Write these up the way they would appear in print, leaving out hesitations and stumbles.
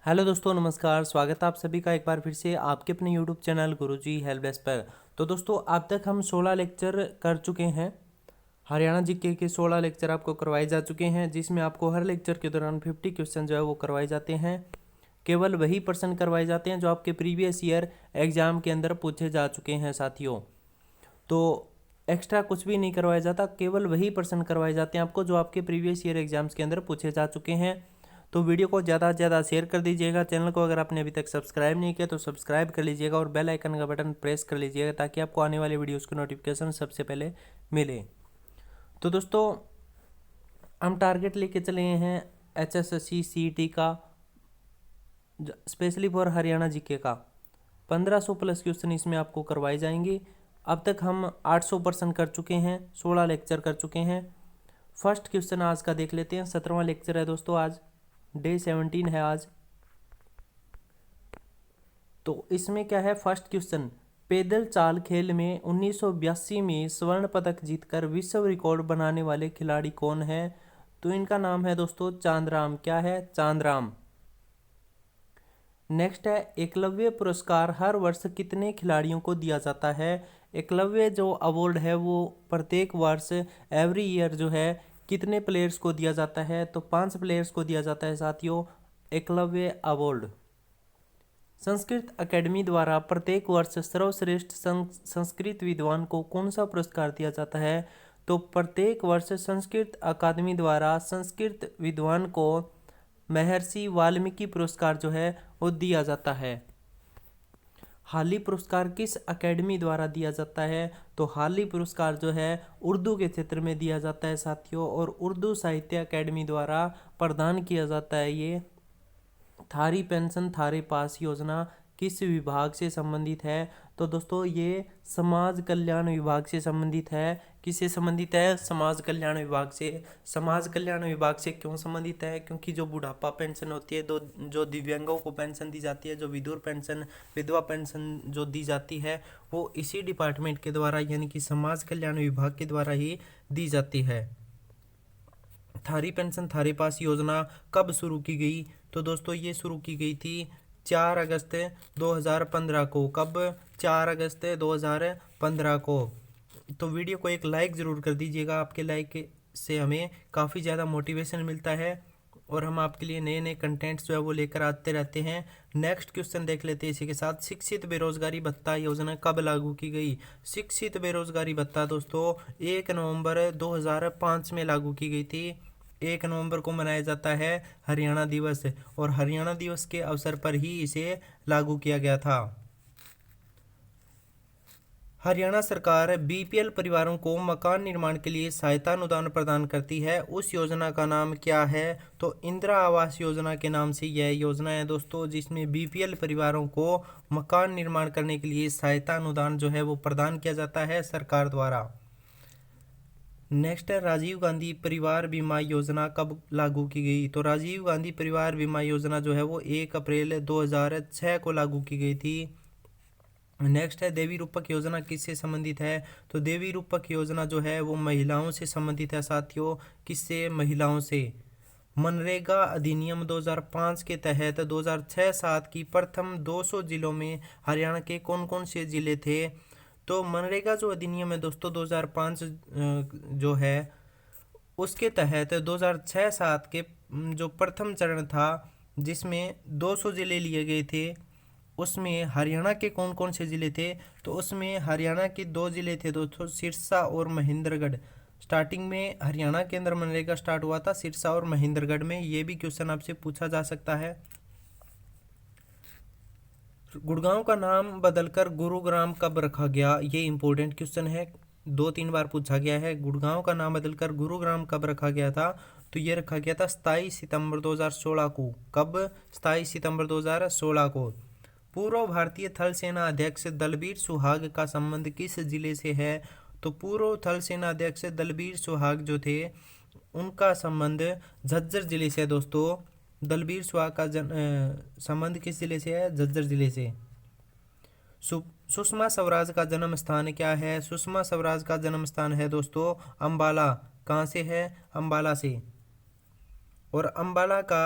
Hello दोस्तों, नमस्कार। स्वागत है आप सभी का एक बार फिर से आपके अपने यूट्यूब चैनल गुरुजी हेल्प डेस्क पर। तो दोस्तों, अब तक हम 16 लेक्चर कर चुके हैं। हरियाणा जीके के 16 लेक्चर आपको करवाए जा चुके हैं, जिसमें आपको हर लेक्चर के दौरान 50 क्वेश्चन जो है वो करवाए जाते हैं। केवल वही प्रश्न करवाए जाते हैं जो आपके प्रीवियस ईयर एग्जाम के अंदर पूछे जा चुके हैं साथियों। तो एक्स्ट्रा कुछ भी नहीं करवाया जाता, केवल वही प्रश्न करवाए जाते हैं आपको जो आपके प्रीवियस ईयर एग्जाम्स के अंदर पूछे जा चुके हैं। तो वीडियो को ज़्यादा से ज़्यादा शेयर कर दीजिएगा। चैनल को अगर आपने अभी तक सब्सक्राइब नहीं किया तो सब्सक्राइब कर लीजिएगा और बेल आइकन का बटन प्रेस कर लीजिएगा ताकि आपको आने वाले वीडियोस की नोटिफिकेशन सबसे पहले मिले। तो दोस्तों, हम टारगेट लेके चले हैं HSSC CET का, स्पेशली फॉर हरियाणा जीके का। 1500 प्लस क्वेश्चन इसमें आपको करवाए जाएंगे। अब तक हम 800% कर चुके हैं, 16 लेक्चर कर चुके हैं। फर्स्ट क्वेश्चन आज का देख लेते हैं। 17वां लेक्चर है दोस्तों, आज डे 17 है आज। तो इसमें क्या है, फर्स्ट क्वेश्चन, पैदल चाल खेल में 1982 में स्वर्ण पदक जीतकर विश्व रिकॉर्ड बनाने वाले खिलाड़ी कौन है? तो इनका नाम है दोस्तों चांदराम। क्या है? चांदराम। नेक्स्ट है, एकलव्य पुरस्कार हर वर्ष कितने खिलाड़ियों को दिया जाता है? एकलव्य जो अवार्ड है वो प्रत्येक वर्ष, एवरी ईयर जो है, कितने प्लेयर्स को दिया जाता है? तो 5 प्लेयर्स को दिया जाता है साथियों एकलव्य अवार्ड। संस्कृत अकेडमी द्वारा प्रत्येक वर्ष सर्वश्रेष्ठ संस्कृत विद्वान को कौन सा पुरस्कार दिया जाता है? तो प्रत्येक वर्ष संस्कृत अकादमी द्वारा संस्कृत विद्वान को महर्षि वाल्मीकि पुरस्कार जो है वो दिया जाता है। हाली पुरस्कार किस अकेडमी द्वारा दिया जाता है? तो हाली पुरस्कार जो है उर्दू के क्षेत्र में दिया जाता है साथियों, और उर्दू साहित्य अकेडमी द्वारा प्रदान किया जाता है ये। थारी पेंशन थारे पास योजना किस विभाग से संबंधित है? तो दोस्तों ये समाज कल्याण विभाग से संबंधित है। किससे संबंधित है? समाज कल्याण विभाग से। समाज कल्याण विभाग से क्यों संबंधित है? क्योंकि जो बुढ़ापा पेंशन होती है, जो दिव्यांगों को पेंशन दी जाती है, जो विधुर पेंशन, विधवा पेंशन जो दी जाती है, वो इसी डिपार्टमेंट के द्वारा यानी कि समाज कल्याण विभाग के द्वारा ही दी जाती है। थारी पेंशन थारे पास योजना कब शुरू की गई? तो दोस्तों ये शुरू की गई थी 4 अगस्त 2015 को। कब? 4 अगस्त 2015 को। तो वीडियो को एक लाइक ज़रूर कर दीजिएगा। आपके लाइक से हमें काफ़ी ज़्यादा मोटिवेशन मिलता है और हम आपके लिए नए नए कंटेंट्स जो है वो लेकर आते रहते हैं। नेक्स्ट क्वेश्चन देख लेते हैं इसी के साथ। शिक्षित बेरोजगारी भत्ता योजना कब लागू की गई? शिक्षित बेरोजगारी भत्ता दोस्तों 1 नवंबर 2005 में लागू की गई थी। 1 नवंबर को मनाया जाता है हरियाणा दिवस, और हरियाणा दिवस के अवसर पर ही इसे लागू किया गया था। हरियाणा सरकार BPL परिवारों को मकान निर्माण के लिए सहायता अनुदान प्रदान करती है, उस योजना का नाम क्या है? तो इंदिरा आवास योजना के नाम से यह योजना है दोस्तों, जिसमें BPL परिवारों को मकान निर्माण करने के लिए सहायता अनुदान जो है वो प्रदान किया जाता है सरकार द्वारा। नेक्स्ट है, राजीव गांधी परिवार बीमा योजना कब लागू की गई? तो राजीव गांधी परिवार बीमा योजना जो है वो 1 अप्रैल 2006 को लागू की गई थी। नेक्स्ट है, देवी रूपक योजना किससे संबंधित है? तो देवी रूपक योजना जो है वो महिलाओं से संबंधित है साथियों। किससे? महिलाओं से। मनरेगा अधिनियम 2005 के तहत 2006-07 की प्रथम 200 जिलों में हरियाणा के कौन कौन से जिले थे? तो मनरेगा जो अधिनियम है दोस्तों 2005 जो है उसके तहत 2006-07 के जो प्रथम चरण था जिसमें 200 जिले लिए गए थे, उसमें हरियाणा के कौन कौन से ज़िले थे? तो उसमें हरियाणा के 2 ज़िले थे दोस्तों, सिरसा और महेंद्रगढ़। स्टार्टिंग में हरियाणा के अंदर मनरेगा स्टार्ट हुआ था सिरसा और महेंद्रगढ़ में। ये भी क्वेश्चन आपसे पूछा जा सकता है। गुड़गांव का नाम बदलकर गुरुग्राम कब रखा गया? ये इंपॉर्टेंट क्वेश्चन है, 2-3 बार पूछा गया है। गुड़गांव का नाम बदलकर गुरुग्राम कब रखा गया था? तो ये रखा गया था 27 सितंबर 2016 को। कब? 27 सितंबर 2016 को। पूर्व भारतीय थल सेना अध्यक्ष दलबीर सुहाग का संबंध किस जिले से है? तो पूर्व थल सेना अध्यक्ष दलबीर सुहाग जो थे उनका संबंध झज्जर जिले से है दोस्तों। दलबीर सुहाग का संबंध किस जिले से है? झज्जर जिले से। सुषमा स्वराज का जन्म स्थान क्या है? सुषमा स्वराज का जन्म स्थान है दोस्तों अंबाला। कहाँ से है? अंबाला से। और अंबाला का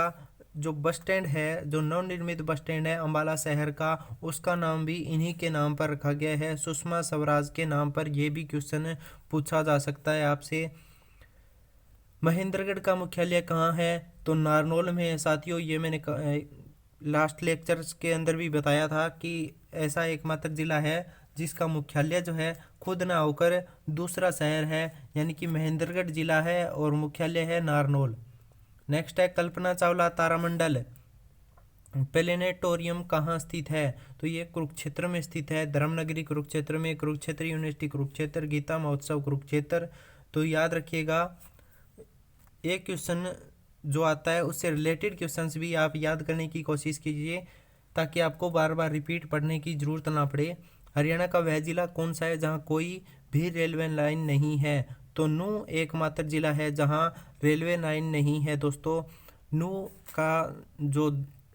जो बस स्टैंड है, जो नवनिर्मित बस स्टैंड है अम्बाला शहर का, उसका नाम भी इन्हीं के नाम पर रखा गया है, सुषमा स्वराज के नाम पर। ये भी क्वेश्चन पूछा जा सकता है आपसे। महेंद्रगढ़ का मुख्यालय कहाँ है? तो नारनौल में है साथियों। ये मैंने लास्ट लेक्चर्स के अंदर भी बताया था कि ऐसा एकमात्र जिला है जिसका मुख्यालय जो है खुद ना होकर दूसरा शहर है, यानी कि महेंद्रगढ़ जिला है और मुख्यालय है नारनौल। नेक्स्ट है कल्पना चावला तारामंडल प्लेनेटोरियम कहाँ स्थित है? तो ये कुरुक्षेत्र में स्थित है, धर्मनगरी कुरुक्षेत्र में, कुरुक्षेत्र यूनिवर्सिटी कुरुक्षेत्र, गीता महोत्सव कुरुक्षेत्र। तो याद रखिएगा, एक क्वेश्चन जो आता है उससे रिलेटेड क्वेश्चंस भी आप याद करने की कोशिश कीजिए ताकि आपको बार बार रिपीट पढ़ने की ज़रूरत ना पड़े। हरियाणा का वह जिला कौन सा है जहाँ कोई भी रेलवे लाइन नहीं है? तो नूह एकमात्र जिला है जहाँ रेलवे लाइन नहीं है दोस्तों। नूह का जो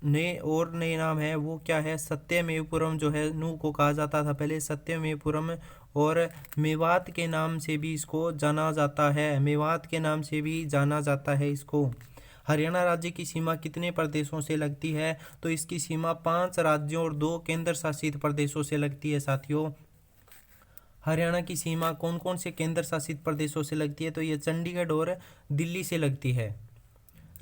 नए नाम है वो क्या है? सत्यमेवपुरम जो है नूह को कहा जाता था पहले, सत्यमेवपुरम। और मेवात के नाम से भी इसको जाना जाता है, मेवात के नाम से भी जाना जाता है इसको। हरियाणा राज्य की सीमा कितने प्रदेशों से लगती है? तो इसकी सीमा 5 राज्यों और 2 केंद्र शासित प्रदेशों से लगती है साथियों। हरियाणा की सीमा कौन कौन से केंद्र शासित प्रदेशों से लगती है? तो ये चंडीगढ़ और दिल्ली से लगती है।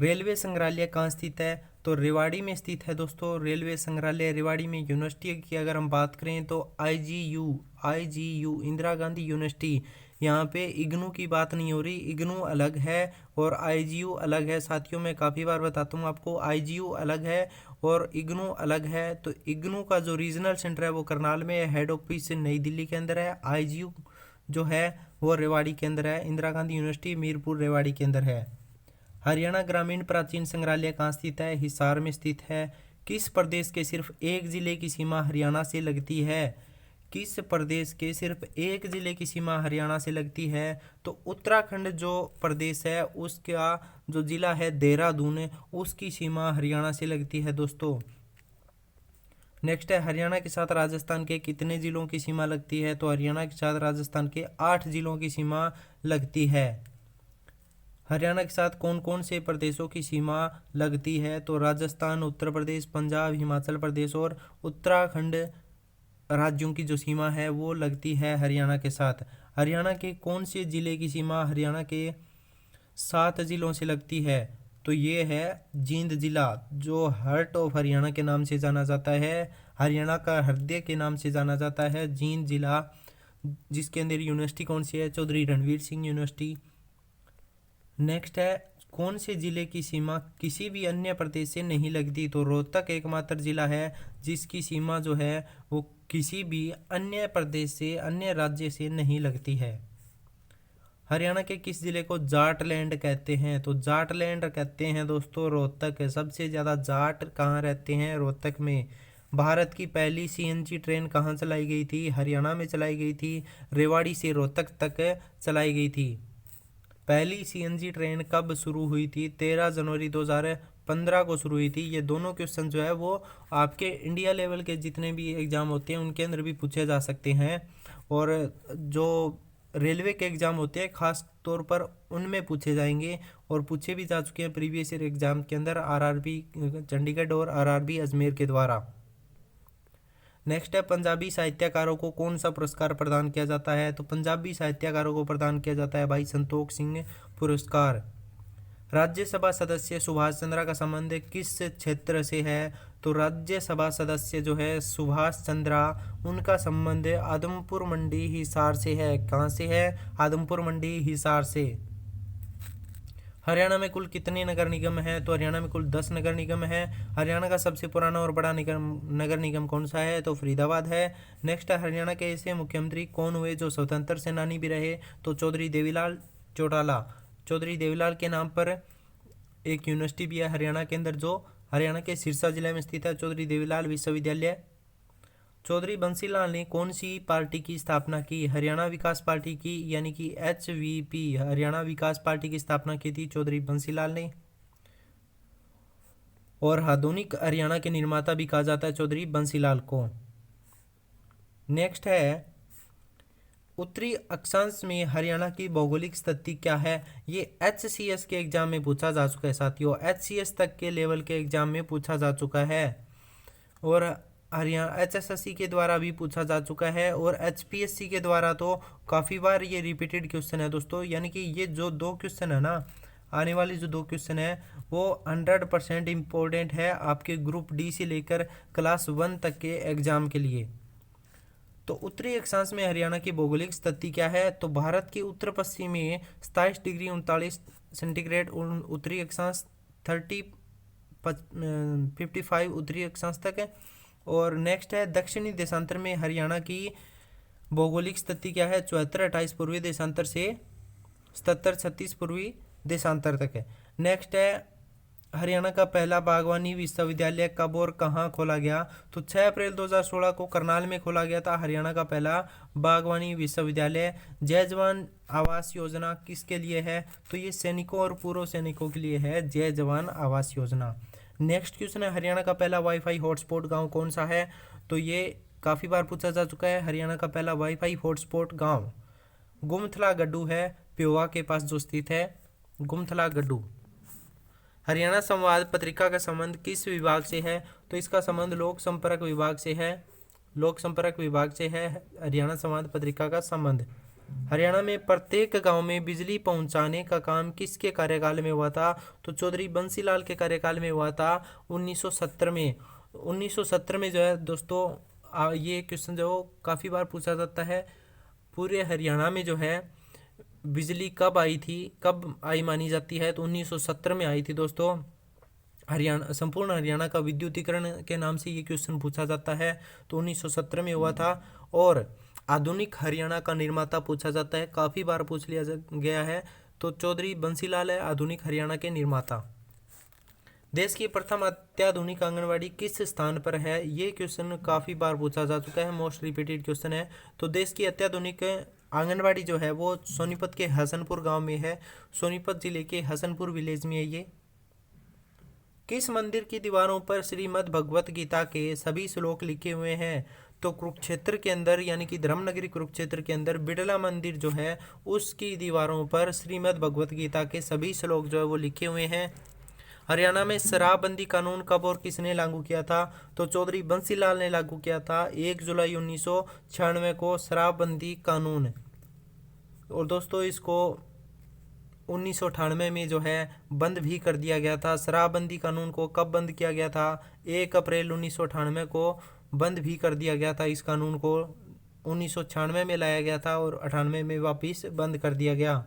रेलवे संग्रहालय कहाँ स्थित है? तो रेवाड़ी में स्थित है दोस्तों। रेलवे संग्रहालय रेवाड़ी में। यूनिवर्सिटी की अगर हम बात करें तो आईजीयू इंदिरा गांधी यूनिवर्सिटी। यहाँ पे इग्नू की बात नहीं हो रही, इग्नू अलग है और आईजीयू अलग है साथियों। मैं काफ़ी बार बताता हूँ आपको, आईजीयू अलग है और इग्नू अलग है। तो इग्नू का जो रीजनल सेंटर है वो करनाल में है, हेड ऑफिस नई दिल्ली के अंदर है। आईजीयू जो है वो रेवाड़ी के अंदर है। इंदिरा गांधी यूनिवर्सिटी मीरपुर रेवाड़ी के अंदर है। हरियाणा ग्रामीण प्राचीन संग्रहालय कहाँ स्थित है? हिसार में स्थित है। किस प्रदेश के सिर्फ एक जिले की सीमा हरियाणा से लगती है? किस प्रदेश के सिर्फ एक जिले की सीमा हरियाणा से लगती है? तो उत्तराखंड जो प्रदेश है उसका जो जिला है देहरादून, उसकी सीमा हरियाणा से लगती है दोस्तों। नेक्स्ट है हरियाणा के साथ राजस्थान के कितने जिलों की सीमा लगती है? तो हरियाणा के साथ राजस्थान के 8 जिलों की सीमा लगती है। हरियाणा के साथ कौन कौन से प्रदेशों की सीमा लगती है? तो राजस्थान, उत्तर प्रदेश, पंजाब, हिमाचल प्रदेश और उत्तराखंड राज्यों की जो सीमा है वो लगती है हरियाणा के साथ। हरियाणा के कौन से जिले की सीमा हरियाणा के 7 जिलों से लगती है? तो ये है जींद जिला, जो हार्ट ऑफ हरियाणा के नाम से जाना जाता है, हरियाणा का हृदय के नाम से जाना जाता है जींद जिला, जिसके अंदर यूनिवर्सिटी कौन सी है? चौधरी रणवीर सिंह यूनिवर्सिटी। नेक्स्ट है कौन से जिले की सीमा किसी भी अन्य प्रदेश से नहीं लगती? तो रोहतक एकमात्र जिला है जिसकी सीमा जो है वो किसी भी अन्य प्रदेश से, अन्य राज्य से नहीं लगती है। हरियाणा के किस जिले को जाटलैंड कहते हैं? तो जाटलैंड कहते हैं दोस्तों रोहतक। सबसे ज़्यादा जाट कहाँ रहते हैं? रोहतक में। भारत की पहली सीएनजी ट्रेन कहाँ चलाई गई थी? हरियाणा में चलाई गई थी, रेवाड़ी से रोहतक तक चलाई गई थी। पहली सीएनजी ट्रेन कब शुरू हुई थी? 13 जनवरी 2015 को शुरू हुई थी। ये दोनों क्वेश्चन जो है वो आपके इंडिया लेवल के जितने भी एग्ज़ाम होते हैं उनके अंदर भी पूछे जा सकते हैं, और जो रेलवे के एग्ज़ाम होते हैं खास तौर पर उनमें पूछे जाएंगे और पूछे भी जा चुके हैं प्रीवियस ईयर एग्ज़ाम के अंदर, आरआरबी चंडीगढ़ और आरआरबी अजमेर के द्वारा। नेक्स्ट है पंजाबी साहित्यकारों को कौन सा पुरस्कार प्रदान किया जाता है? तो पंजाबी साहित्यकारों को प्रदान किया जाता है भाई संतोख सिंह पुरस्कार। राज्यसभा सदस्य सुभाष चंद्र का संबंध किस क्षेत्र से है? तो राज्यसभा सदस्य जो है सुभाष चंद्रा, उनका संबंध आदमपुर मंडी हिसार से है। कहाँ से है? आदमपुर मंडी हिसार से। हरियाणा में कुल कितने नगर निगम हैं? तो हरियाणा में कुल 10 नगर निगम हैं। हरियाणा का सबसे पुराना और बड़ा नगर निगम कौन सा है? तो फरीदाबाद है। नेक्स्ट है हरियाणा के ऐसे मुख्यमंत्री कौन हुए जो स्वतंत्र सेनानी भी रहे? तो चौधरी देवीलाल चौटाला। चौधरी देवीलाल के नाम पर एक यूनिवर्सिटी भी है हरियाणा के अंदर, जो हरियाणा के सिरसा जिले में स्थित है, चौधरी देवीलाल विश्वविद्यालय। चौधरी बंसीलाल ने कौन सी पार्टी की स्थापना की? हरियाणा विकास पार्टी की, यानी कि HVP, हरियाणा विकास पार्टी की स्थापना की थी चौधरी बंसीलाल ने। और आधुनिक हरियाणा के निर्माता भी कहा जाता है चौधरी बंसीलाल को। नेक्स्ट है उत्तरी अक्षांश में हरियाणा की भौगोलिक स्थिति क्या है? ये HCS के एग्जाम में पूछा जा चुका है साथियों, HCS तक के लेवल के एग्जाम में पूछा जा चुका है। और हरियाणा HSSC के द्वारा भी पूछा जा चुका है, और HPSC के द्वारा तो काफ़ी बार ये रिपीटेड क्वेश्चन है दोस्तों। यानी कि ये जो 2 क्वेश्चन है ना, आने वाले जो 2 क्वेश्चन है वो 100% इम्पोर्टेंट है आपके ग्रुप डी से लेकर क्लास 1 तक के एग्जाम के लिए। तो उत्तरी अक्षांश में हरियाणा की भौगोलिक स्थिति क्या है? तो भारत के उत्तर पश्चिम में 27 डिग्री 39 सेंटीग्रेड उत्तरी अक्षांश, 55 उत्तरी अक्षांश तक है। और नेक्स्ट है दक्षिणी देशांतर में हरियाणा की भौगोलिक स्थिति क्या है? 74-28 पूर्वी देशांतर से 77-36 पूर्वी देशांतर तक है। नेक्स्ट है हरियाणा का पहला बागवानी विश्वविद्यालय कब और कहाँ खोला गया? तो 6 अप्रैल 2016 को करनाल में खोला गया था हरियाणा का पहला बागवानी विश्वविद्यालय। जय जवान आवास योजना किसके लिए है? तो ये सैनिकों और पूर्व सैनिकों के लिए है, जय जवान आवास योजना। नेक्स्ट क्वेश्चन है हरियाणा का पहला वाईफाई हॉटस्पॉट गाँव कौन सा है? तो ये काफ़ी बार पूछा जा चुका है। हरियाणा का पहला वाईफाई हॉटस्पॉट गाँव गुमथला गड्डू है, प्योवा के पास जो स्थित है, गुमथला गड्डू। हरियाणा संवाद पत्रिका का संबंध किस विभाग से है? तो इसका संबंध लोक संपर्क विभाग से है, लोक संपर्क विभाग से है हरियाणा संवाद पत्रिका का संबंध। हरियाणा में प्रत्येक गांव में बिजली पहुंचाने का काम किसके कार्यकाल में हुआ था? तो चौधरी बंसीलाल के कार्यकाल में हुआ था 1970 में। 1970 में जो है दोस्तों, ये क्वेश्चन जो काफ़ी बार पूछा जाता है, पूरे हरियाणा में जो है बिजली कब आई थी, कब आई मानी जाती है? तो 1970 में आई थी दोस्तों। हरियाणा, संपूर्ण हरियाणा का विद्युतीकरण के नाम से ये क्वेश्चन पूछा जाता है, तो 1970 में हुआ था। और आधुनिक हरियाणा का निर्माता पूछा जाता है, काफ़ी बार पूछ लिया गया है, तो चौधरी बंसीलाल है आधुनिक हरियाणा के निर्माता। देश की प्रथम अत्याधुनिक आंगनवाड़ी किस स्थान पर है? ये क्वेश्चन काफ़ी बार पूछा जा चुका है, मोस्ट रिपीटेड क्वेश्चन है। तो देश की अत्याधुनिक आंगनवाड़ी जो है वो सोनीपत के हसनपुर गांव में है, सोनीपत जिले के हसनपुर विलेज में है ये। किस मंदिर की दीवारों पर श्रीमद् भगवत गीता के सभी श्लोक लिखे हुए हैं? तो कुरुक्षेत्र के अंदर, यानी कि धर्मनगरी कुरुक्षेत्र के अंदर बिड़ला मंदिर जो है उसकी दीवारों पर श्रीमद् भगवत गीता के सभी श्लोक जो है वो लिखे हुए हैं। हरियाणा में शराबबंदी कानून कब और किसने लागू किया था? तो चौधरी बंसीलाल ने लागू किया था 1 जुलाई 1996 को शराबबंदी कानून। और दोस्तों इसको 1998 में जो है बंद भी कर दिया गया था। शराबबंदी कानून को कब बंद किया गया था? 1 अप्रैल 1998 को बंद भी कर दिया गया था। इस कानून को 1996 में लाया गया था और 98 में वापस बंद कर दिया गया।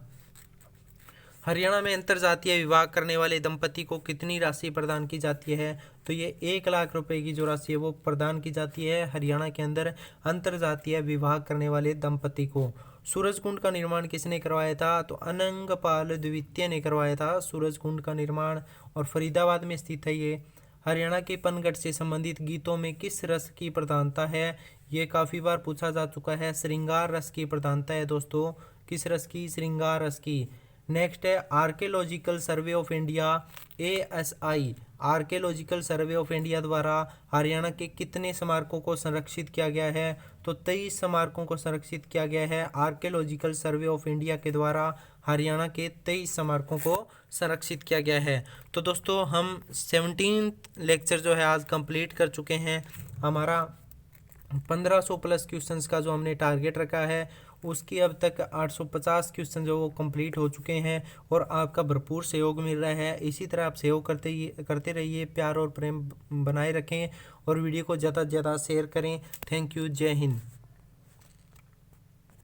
हरियाणा में अंतरजातीय विवाह करने वाले दंपति को कितनी राशि प्रदान की जाती है? तो ये 1 लाख रुपए की जो राशि है वो प्रदान की जाती है हरियाणा के अंदर अंतरजातीय विवाह करने वाले दंपति को। सूरजकुंड का निर्माण किसने करवाया था? तो अनंगपाल द्वितीय ने करवाया था सूरजकुंड का निर्माण, और फरीदाबाद में स्थित है ये। हरियाणा के पनघट से संबंधित गीतों में किस रस की प्रधानता है? ये काफ़ी बार पूछा जा चुका है, श्रृंगार रस की प्रधानता है दोस्तों। किस रस की? श्रृंगार रस की। नेक्स्ट है archaeological survey of India ASI, archaeological survey of India द्वारा हरियाणा के कितने स्मारकों को संरक्षित किया गया है? तो 23 स्मारकों को संरक्षित किया गया है आर्कियोलॉजिकल सर्वे ऑफ इंडिया के द्वारा। हरियाणा के 23 स्मारकों को संरक्षित किया गया है। तो दोस्तों हम 17th लेक्चर जो है आज कंप्लीट कर चुके हैं। हमारा 1500 प्लस क्वेश्चंस का जो हमने टारगेट रखा है उसकी अब तक 850 क्वेश्चन जो वो कंप्लीट हो चुके हैं, और आपका भरपूर सहयोग मिल रहा है। इसी तरह आप सहयोग करते रहिए, प्यार और प्रेम बनाए रखें, और वीडियो को ज़्यादा से ज़्यादा शेयर करें। थैंक यू, जय हिंद।